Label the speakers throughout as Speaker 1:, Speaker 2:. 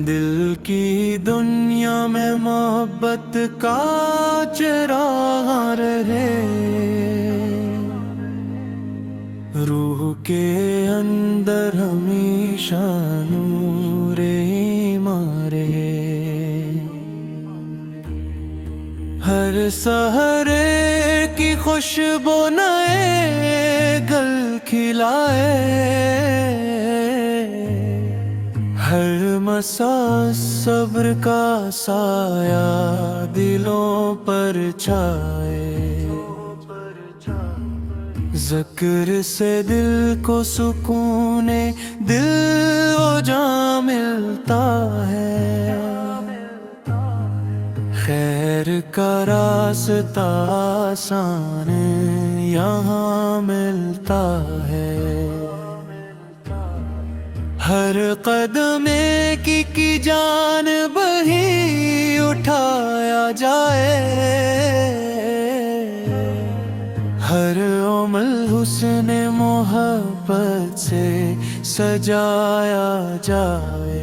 Speaker 1: دل کی دنیا میں محبت کا چراغ رہے، روح کے اندر ہمیشہ نور ایمان رہے، ہر سحر کی خوشبو نئے گل کھلائے، ہر مسا صبر کا سایہ دلوں پر چھائے، ذکر سے دل کو سکون دل و جاں ملتا ہے، خیر کا راستہ آسان یہاں ملتا ہے، ہر قدم کی جانب ہی اٹھایا جائے، ہر عمل حسن محبت سے سجایا جائے،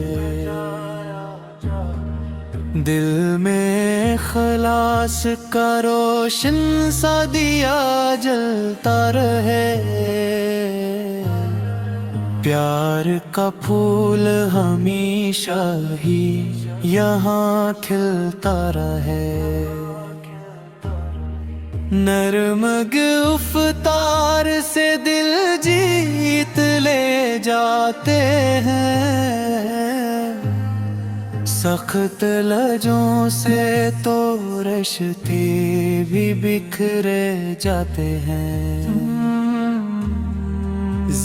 Speaker 1: دل میں اخلاص کا روشن سا دیا جلتا رہے، پیار کا پھول ہمیشہ ہی یہاں کھلتا رہے، نرم گفتار سے دل جیت لے جاتے ہیں، سخت لہجوں سے تو رشتے بھی بکھرے جاتے ہیں،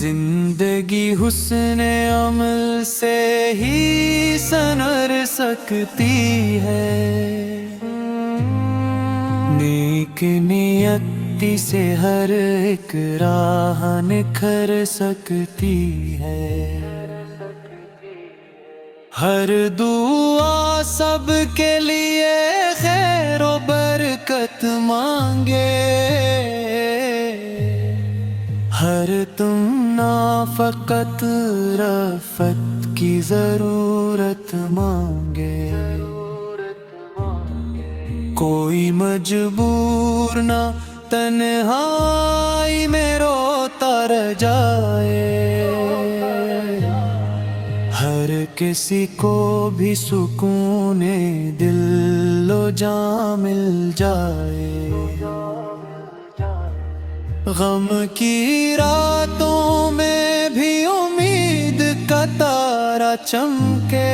Speaker 1: زندگی حسن عمل سے ہی سنور سکتی ہے، نیک نیتی سے ہر ایک راہ نکھر سکتی ہے، ہر دعا سب کے لیے خیر و برکت مانگے، ہر تمنا فقط رفت کی ضرورت مانگے، کوئی مجبور نہ تنہائی میں روتا رہ جائے، ہر کسی کو بھی سکون دل و جاں مل جائے، غم کی راتوں میں بھی امید کا تارا چمکے،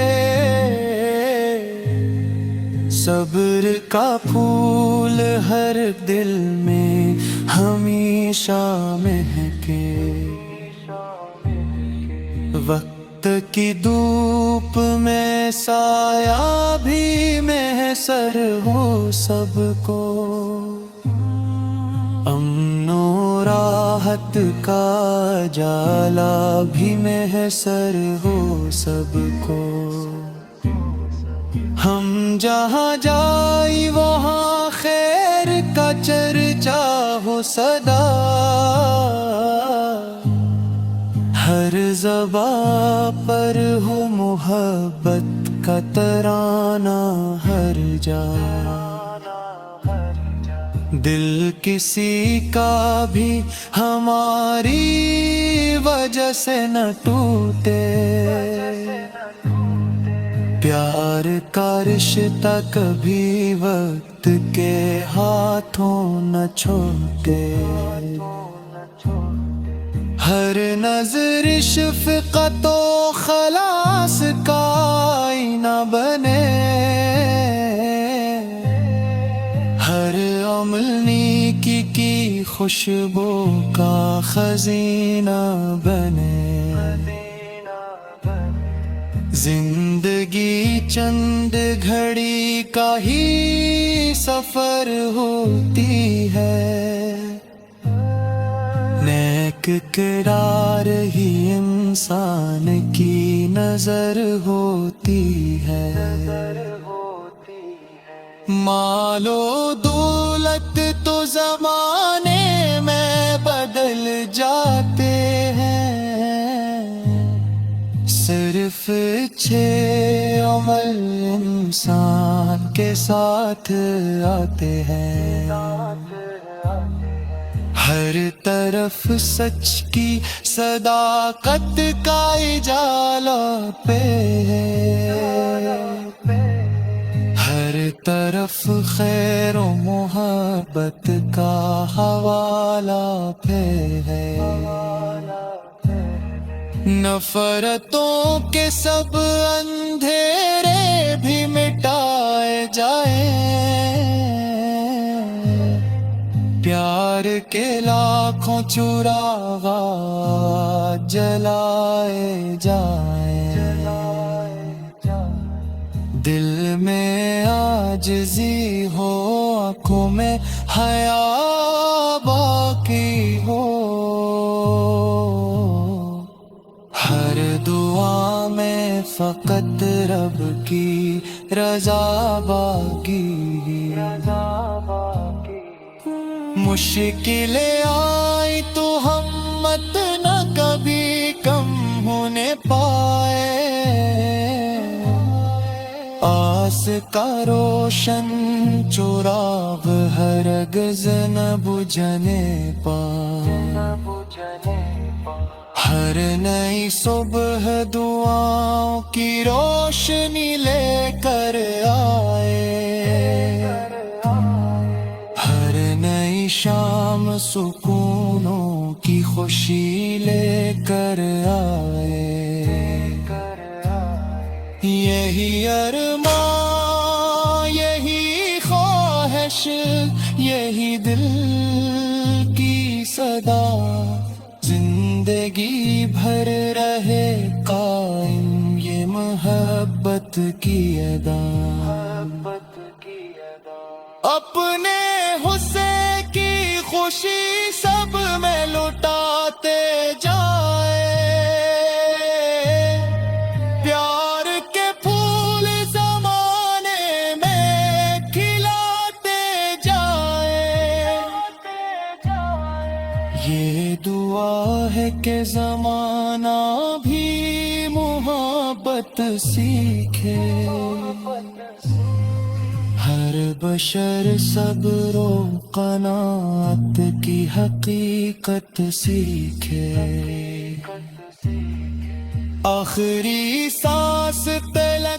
Speaker 1: صبر کا پھول ہر دل میں ہمیشہ مہکے، وقت کی دھوپ میں سایہ بھی محسر ہو سب کو، امن و راحت کا جالا بھی محسر ہو سب کو، ہم جہاں جائی وہاں خیر کا چرچا ہو سدا، ہر زباں پر ہو محبت کا ترانہ ہر جا، دل کسی کا بھی ہماری وجہ سے نہ ٹوٹے، پیار کا رشتہ کبھی وقت کے ہاتھوں نہ چھوٹے، ہر نظر شفقت و خلاص کا آئینہ بنے، ہر عمل نیکی کی خوشبو کا خزینہ بنے، زندگی چند گھڑی کا ہی سفر ہوتی ہے، نیک کردار ہی انسان کی نظر ہوتی ہے، مال و دولت تو زمانے میں بدل جاتے ہیں، صرف 6 عمل انسان کے ساتھ آتے ہیں، ہر طرف سچ کی صداقت کا اجالا پہ ہے، ہر طرف خیر و محبت کا حوالہ پہ ہے، نفرتوں کے سب اندھیرے بھی مٹائے جائیں، پیار کے لاکھوں چراغاں جلائے جائیں، دل میں عاجزی ہو، آنکھوں میں حیا باقی ہو، ہر دعا میں فقط رب کی رضا باقی، مشکلیں آئی تو ہمت نہ کبھی کم ہونے پائے، آس کا روشن چراغ ہرگز نہ بجھنے پائے، ہر نئی صبح دعاؤں کی روشنی لے کر آئے، ہر نئی شام سکونوں کی خوشی لے کر آئے، یہی ارمان، یہی خواہش، یہی دل کی صدا، زندگی بھر رہے قائم یہ محبت کی ادا، اپنے حسن کی خوشی سب میں لٹاتے جائے، پیار کے پھول زمانے میں کھلاتے جائے، یہ دعا ہے کہ زمانہ بھی محبت سیکھے، ہر بشر صبر و قناعت کی حقیقت سیکھے، آخری سانس تلک